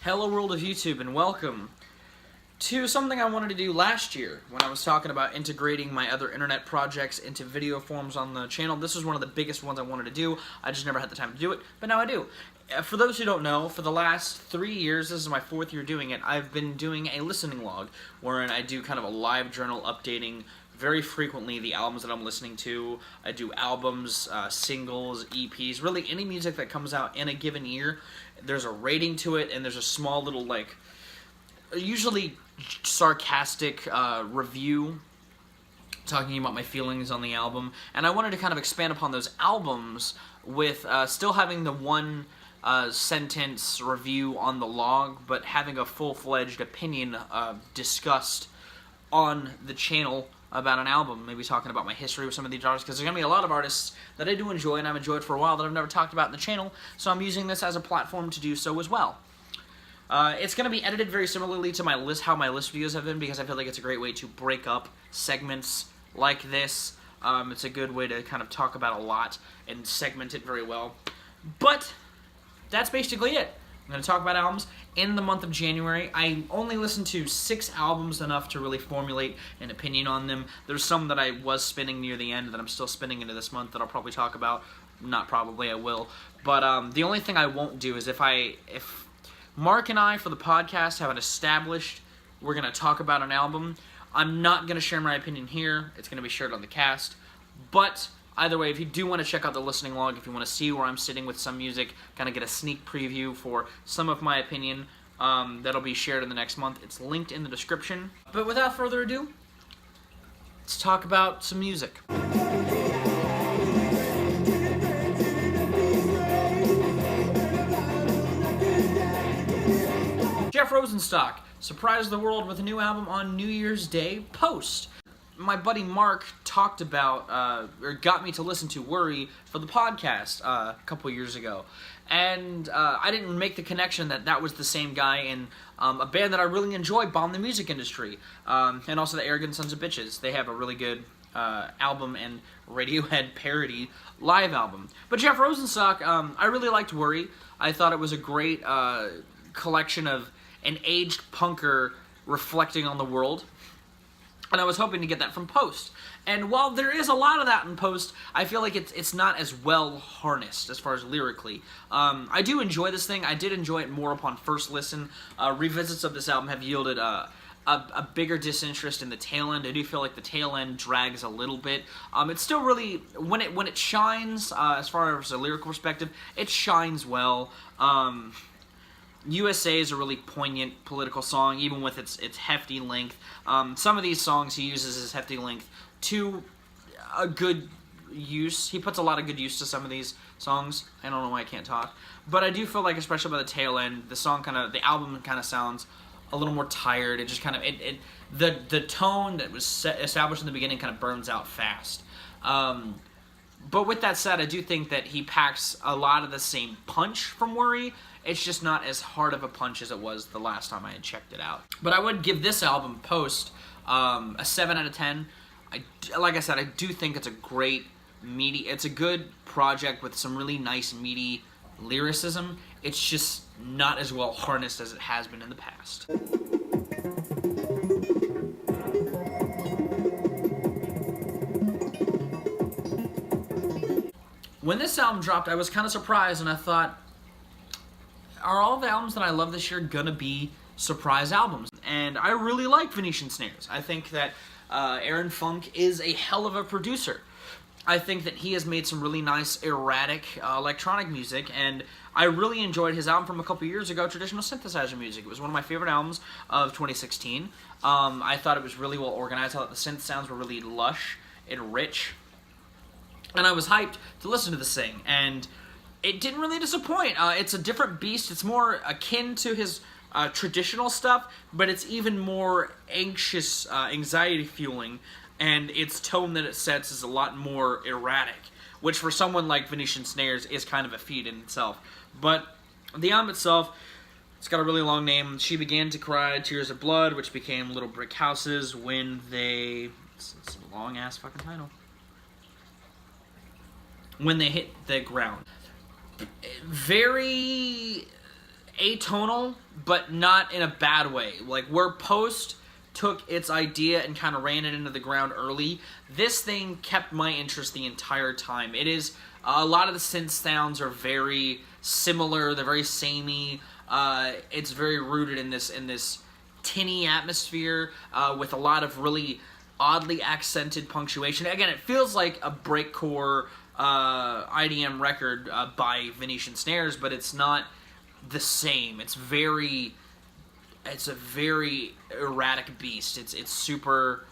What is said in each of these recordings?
Hello world of YouTube, and welcome to something I wanted to do last year when I was talking about integrating my other internet projects into video forms on the channel. This was one of the biggest ones I wanted to do. I just never had the time to do it, but now I do. For those who don't know, for the last 3 years, this is my 4th year doing it, I've been doing a listening log wherein I do kind of a live journal updating very frequently the albums that I'm listening to. I do albums, singles, EPs, really any music that comes out in a given year. There's a rating to it, and there's a small little, usually sarcastic review talking about my feelings on the album. And I wanted to kind of expand upon those albums with still having the one sentence review on the log, but having a full-fledged opinion discussed on the channel about an album, maybe talking about my history with some of these artists, because there's going to be a lot of artists that I do enjoy and I've enjoyed for a while that I've never talked about in the channel, so I'm using this as a platform to do so as well. It's going to be edited very similarly to my list, how my list videos have been, because I feel like it's a great way to break up segments like this. It's a good way to kind of talk about a lot and segment it very well. But that's basically it. I'm going to talk about albums in the month of January. I only listened to 6 albums, enough to really formulate an opinion on them. There's some that I was spinning near the end that I'm still spinning into this month that I'll probably talk about. Not probably, I will. But the only thing I won't do is if Mark and I, for the podcast, have an established, we're going to talk about an album, I'm not going to share my opinion here. It's going to be shared on the cast. But either way, if you do want to check out the listening log, if you want to see where I'm sitting with some music, kind of get a sneak preview for some of my opinion, that'll be shared in the next month. It's linked in the description. But without further ado, let's talk about some music. Jeff Rosenstock surprised the world with a new album on New Year's Day post. My buddy Mark talked about, or got me to listen to Worry for the podcast a couple years ago. And I didn't make the connection that that was the same guy in a band that I really enjoy, Bomb the Music Industry, and also the Arrogant Sons of Bitches. They have a really good album and Radiohead parody live album. But Jeff Rosenstock, I really liked Worry. I thought it was a great collection of an aged punker reflecting on the world. And I was hoping to get that from Post. And while there is a lot of that in Post, I feel like it's not as well harnessed as far as lyrically. I do enjoy this thing. I did enjoy it more upon first listen. Revisits of this album have yielded a bigger disinterest in the tail end. I do feel like the tail end drags a little bit. It's still really, when it shines, as far as a lyrical perspective, it shines well. USA is a really poignant political song, even with its hefty length. Some of these songs he uses his hefty length to a good use. He puts a lot of good use to some of these songs. I don't know why I can't talk. But I do feel like, especially by the tail end, the album kind of sounds a little more tired. It just kind of, the tone that was established in the beginning kind of burns out fast. But with that said, I do think that he packs a lot of the same punch from Worry. It's just not as hard of a punch as it was the last time I had checked it out. But I would give this album, Post, a 7 out of 10. Like I said, I do think it's a great, meaty, it's a good project with some really nice, meaty lyricism. It's just not as well harnessed as it has been in the past. When this album dropped, I was kind of surprised, and I thought, are all the albums that I love this year gonna be surprise albums? And I really like Venetian Snares. I think that Aaron Funk is a hell of a producer. I think that he has made some really nice, erratic electronic music, and I really enjoyed his album from a couple years ago, Traditional Synthesizer Music. It was one of my favorite albums of 2016. I thought it was really well organized. I thought the synth sounds were really lush and rich. And I was hyped to listen to this thing, and it didn't really disappoint. It's a different beast. It's more akin to his traditional stuff, but it's even more anxious, anxiety-fueling, and its tone that it sets is a lot more erratic, which for someone like Venetian Snares is kind of a feat in itself. But the album itself, it's got a really long name. She Began to Cry, Tears of Blood, which became Little Brick Houses when they... It's a long-ass fucking title. When they hit the ground. Very atonal, but not in a bad way. Like, where Post took its idea and kind of ran it into the ground early, this thing kept my interest the entire time. It is, a lot of the synth sounds are very similar, they're very samey. It's very rooted in this tinny atmosphere with a lot of really oddly accented punctuation. Again, it feels like a breakcore IDM record by Venetian Snares, but it's not the same. It's a very erratic beast. It's super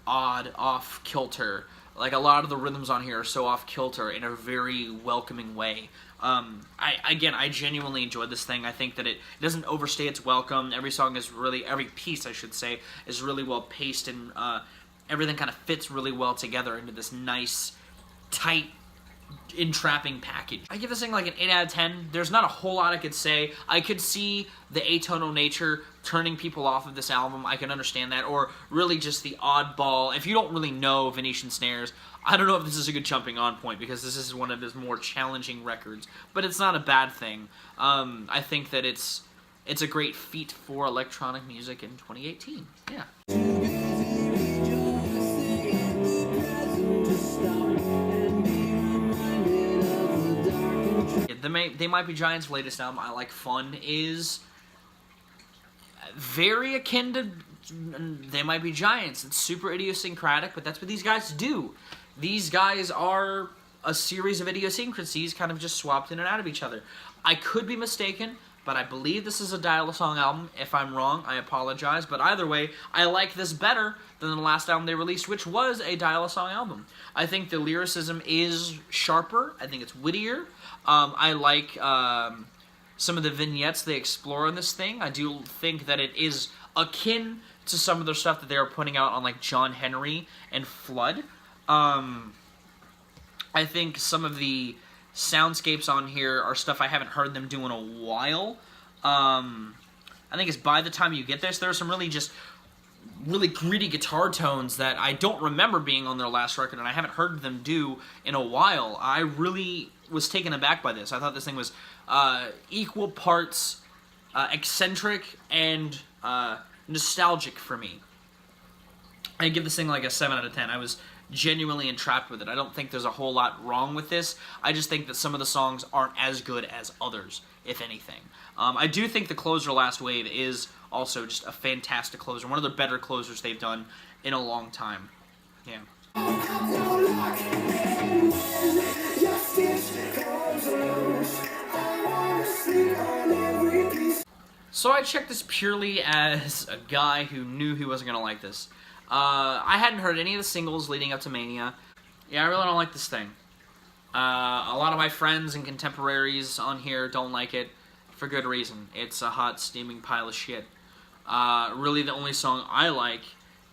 odd, off kilter. Like, a lot of the rhythms on here are so off kilter in a very welcoming way. I genuinely enjoyed this thing. I think that it doesn't overstay its welcome. Every piece, I should say, is really well paced, and everything kind of fits really well together into this nice, tight, entrapping package. I give this thing like an 8 out of 10. There's not a whole lot I could say. I could see the atonal nature turning people off of this album. I can understand that. Or really just the oddball. If you don't really know Venetian Snares, I don't know if this is a good jumping on point, because this is one of his more challenging records. But it's not a bad thing. I think that it's a great feat for electronic music in 2018. Yeah. They Might Be Giants' latest album, I Like Fun, is very akin to They Might Be Giants. It's super idiosyncratic, but that's what these guys do. These guys are a series of idiosyncrasies kind of just swapped in and out of each other. I could be mistaken, but I believe this is a dial-a-song album. If I'm wrong, I apologize. But either way, I like this better than the last album they released, which was a dial-a-song album. I think the lyricism is sharper. I think it's wittier. I like some of the vignettes they explore in this thing. I do think that it is akin to some of the stuff that they were putting out on, like, John Henry and Flood. I think some of the soundscapes on here are stuff I haven't heard them do in a while. I think it's By the Time You Get This, there are some really gritty guitar tones that I don't remember being on their last record, and I haven't heard them do in a while. I really was taken aback by this. I thought this thing was equal parts eccentric and nostalgic for me. I give this thing like a 7 out of 10. I was genuinely entrapped with it. I don't think there's a whole lot wrong with this. I just think that some of the songs aren't as good as others, if anything. I do think the closer, Last Wave, is also just a fantastic closer. One of the better closers they've done in a long time. Yeah. So I checked this purely as a guy who knew he wasn't going to like this. I hadn't heard any of the singles leading up to Mania. Yeah, I really don't like this thing. A lot of my friends and contemporaries on here don't like it for good reason. It's a hot, steaming pile of shit. Really, the only song I like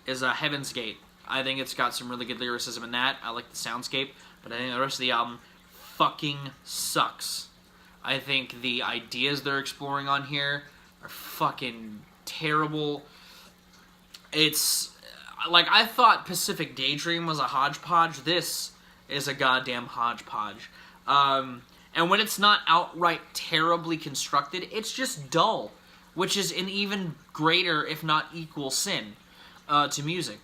is Heaven's Gate. I think it's got some really good lyricism in that. I like the soundscape, but I think the rest of the album fucking sucks. I think the ideas they're exploring on here are fucking terrible. It's like, I thought Pacific Daydream was a hodgepodge. This is a goddamn hodgepodge. And when it's not outright terribly constructed, it's just dull, which is an even greater, if not equal, sin to music.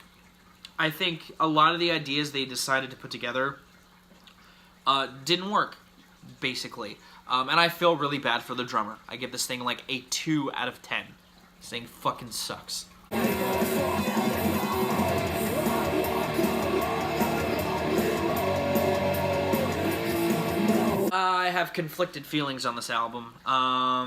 I think a lot of the ideas they decided to put together didn't work, basically. And I feel really bad for the drummer. I give this thing like a 2 out of 10. This thing fucking sucks. I have conflicted feelings on this album. I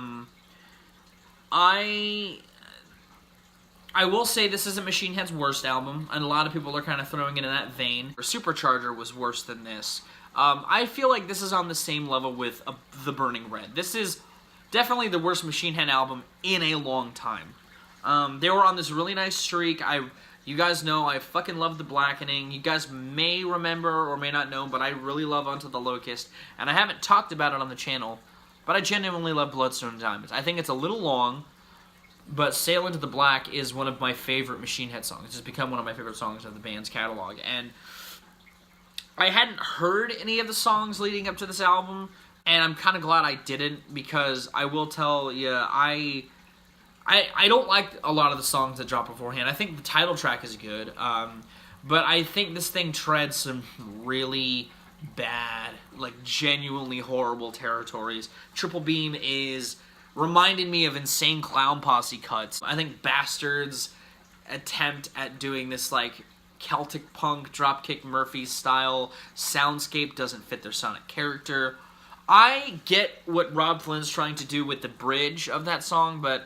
will say this isn't Machine Head's worst album, and a lot of people are kind of throwing it in that vein. Supercharger was worse than this. I feel like this is on the same level with The Burning Red. This is definitely the worst Machine Head album in a long time. They were on this really nice streak. You guys know I fucking love The Blackening. You guys may remember or may not know, but I really love Unto the Locust. And I haven't talked about it on the channel, but I genuinely love Bloodstone and Diamonds. I think it's a little long, but Sail Into the Black is one of my favorite Machine Head songs. It's become one of my favorite songs of the band's catalog. And I hadn't heard any of the songs leading up to this album, And I'm kind of glad I didn't, because I will tell you, I don't like a lot of the songs that drop beforehand. I think the title track is good, but I think this thing treads some really bad, like genuinely horrible territories. Triple Beam is reminding me of Insane Clown Posse cuts. I think Bastard's attempt at doing this like Celtic punk Dropkick Murphys style soundscape doesn't fit their sonic character. I get what Rob Flynn's trying to do with the bridge of that song, but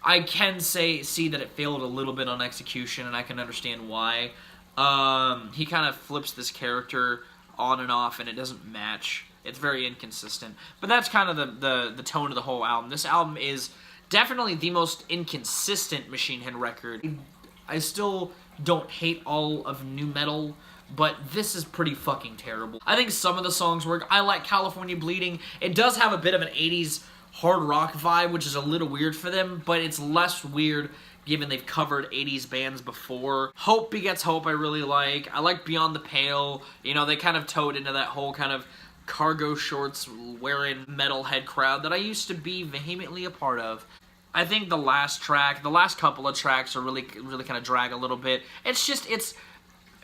I can see that it failed a little bit on execution, and I can understand why. He kind of flips this character on and off, and it doesn't match. It's very inconsistent. But that's kind of the tone of the whole album. This album is definitely the most inconsistent Machine Head record. I still don't hate all of nu metal, but this is pretty fucking terrible. I think some of the songs work. I like California Bleeding. It does have a bit of an 80s hard rock vibe, which is a little weird for them, but it's less weird given they've covered 80s bands before. Hope Begets Hope I really like. I like Beyond the Pale. You know, they kind of towed into that whole kind of cargo shorts wearing metalhead crowd that I used to be vehemently a part of. I think the last couple of tracks are really kind of drag a little bit. It's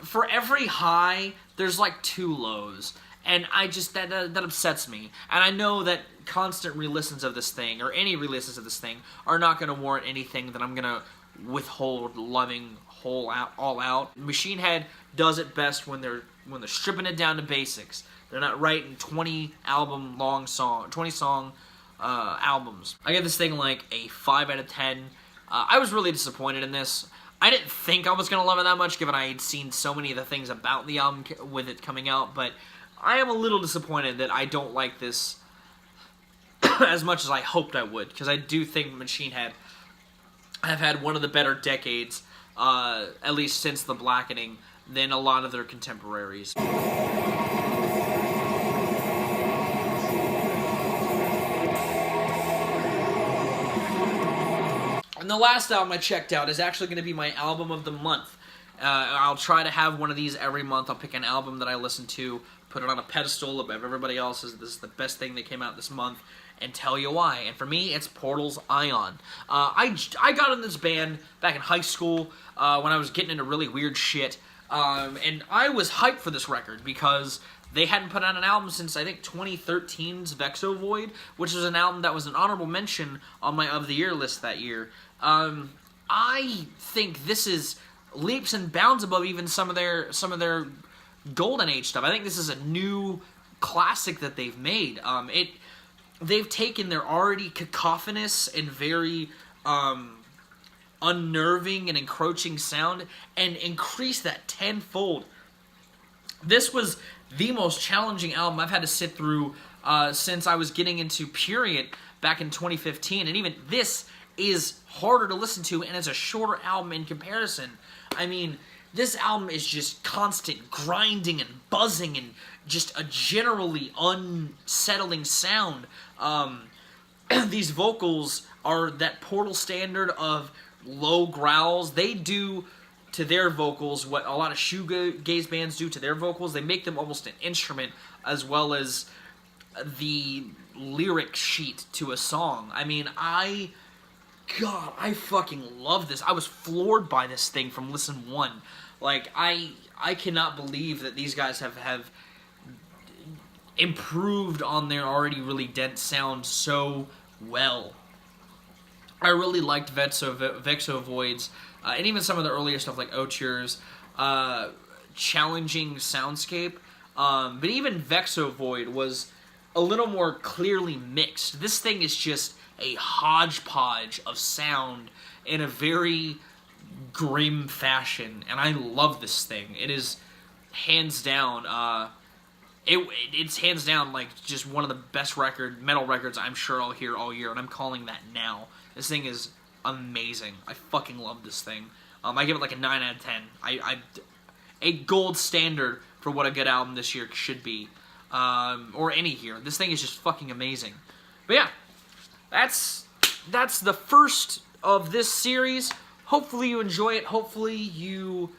for every high, there's like 2 lows. And that upsets me. And I know that constant re-listens of this thing, or any re-listens of this thing, are not going to warrant anything that I'm going to withhold loving all out. Machine Head does it best when they're stripping it down to basics. They're not writing 20 song albums. I give this thing like a 5 out of 10. I was really disappointed in this. I didn't think I was going to love it that much, given I had seen so many of the things about the album with it coming out, but I am a little disappointed that I don't like this as much as I hoped I would, because I do think Machine Head have had one of the better decades, at least since The Blackening, than a lot of their contemporaries. And the last album I checked out is actually going to be my album of the month. I'll try to have one of these every month. I'll pick an album that I listen to, put it on a pedestal above everybody else's. This is the best thing that came out this month, and tell you why. And for me, it's Portal's Ion. I got in this band back in high school when I was getting into really weird shit, and I was hyped for this record because they hadn't put out an album since, I think, 2013's Vexo Void, which was an album that was an honorable mention on my Of the Year list that year. I think this is leaps and bounds above even some of their Golden Age stuff. I think this is a new classic that they've made. They've taken their already cacophonous and very unnerving and encroaching sound and increased that tenfold. This was the most challenging album I've had to sit through since I was getting into Purient back in 2015, and even this is harder to listen to, and it's a shorter album in comparison. I mean, this album is just constant grinding and buzzing and just a generally unsettling sound. These vocals are that Portal standard of low growls. They do to their vocals what a lot of shoegaze bands do to their vocals. They make them almost an instrument as well as the lyric sheet to a song. I mean, God, I fucking love this. I was floored by this thing from listen 1. Like, I cannot believe that these guys have improved on their already really dense sound so well. I really liked Vexo Voids, and even some of the earlier stuff like Oture's challenging soundscape. But even Vexo Void was a little more clearly mixed. This thing is just a hodgepodge of sound in a very grim fashion, and I love this thing. It is hands down, it's hands down like just one of the best metal records I'm sure I'll hear all year, and I'm calling that now. This thing is amazing. I fucking love this thing. I give it like a 9 out of 10. A gold standard for what a good album this year should be, or any year. This thing is just fucking amazing. But yeah, that's the first of this series. Hopefully you enjoy it. Hopefully you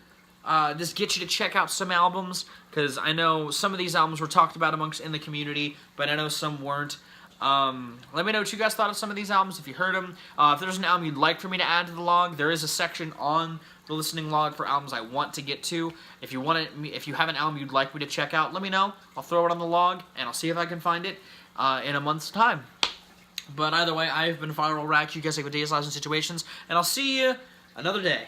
just get you to check out some albums, because I know some of these albums were talked about in the community, but I know some weren't. Let me know what you guys thought of some of these albums, if you heard them. If there's an album you'd like for me to add to the log, there is a section on the listening log for albums I want to get to. If you have an album you'd like me to check out, let me know. I'll throw it on the log, and I'll see if I can find it in a month's time. But either way, I've been Viralrak. You guys have good days, lives, and situations, and I'll see you another day.